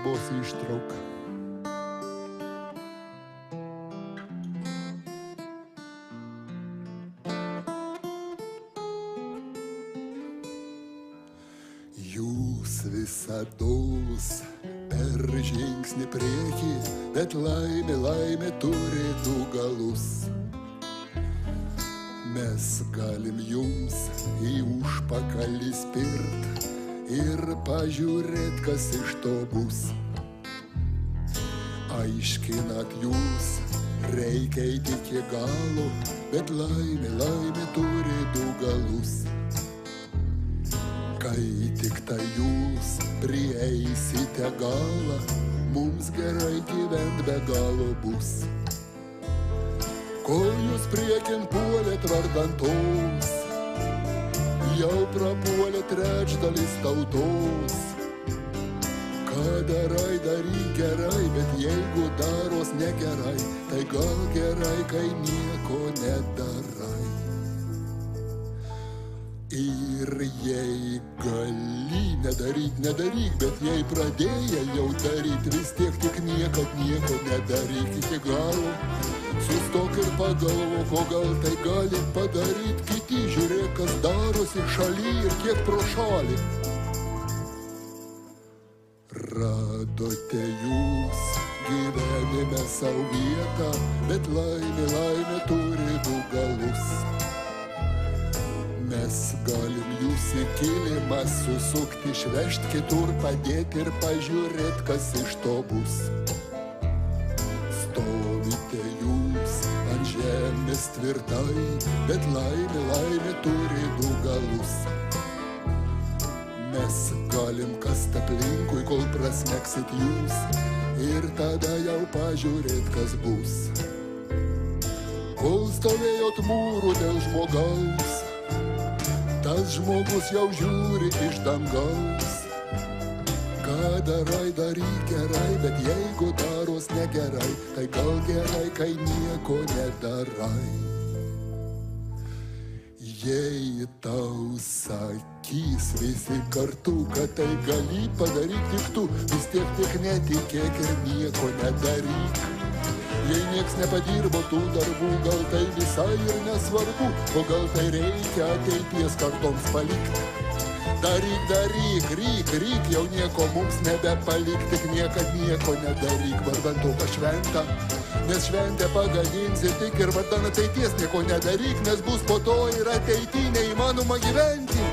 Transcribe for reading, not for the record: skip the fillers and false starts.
kalbos ištrauka. Jūs visados per žingsnį priekį, bet laimė turi du galus. Mes galim jums į užpakalį spirt ir pažiūrėt, kas iš to bus. Aiškinat jūs, reikia eiti iki galo, bet laimė turi du galus. Kai tik tai jūs prieisite galą, mums gerai gyvent be galo bus. Kol jūs priekin puolėt vardan tos, jau prapuolė trečdalis tautos. Ką darai, daryk gerai, bet jeigu daros negerai, tai gal gerai, kai nieko nedarai. Ir jei gali nedaryk, bet jei pradėjai jau daryt, vis tiek tik niekad nieko nedaryk iki galo. Sustok ir pagalvok, o gal tai gali padaryt kiti, žiūrėk, kas darosi šaly ir kiek pro šalį. Radote jūs gyvenime savo vietą, bet laimė turi du galus. Mes galim jūs į kilimą susukt, išvežt kitur, padėt ir pažiūrėt, kas iš to bus. Stovite jūs ant žemės tvirtai, bet laimė turi du galus. Mes galim kast aplinkui, kol prasmeksit jūs, ir tada jau pažiūrėt, kas bus. Kol stovėjot mūrų dėl žmogaus, tas žmogus jau žiūri iš dangaus. Ką darai, daryk gerai, bet jeigu daros negerai, tai gal gerai, kai nieko nedarai. Jei tau sakys visi kartu, kad tai gali padaryk tik tu, vis tiek tik netikėk ir nieko nedaryk. Jei nieks nepadirbo tų darbų, gal tai visai ir nesvarbu, o gal tai reikia ateities kartoms palikt. Daryk, ryk, jau nieko mums nebepalik, tik niekad nieko nedaryk, vardan to pašventą. Nes šventę pagadinsi tik ir vardan ateities nieko nedaryk, nes bus po to ir ateity neįmanoma gyventi.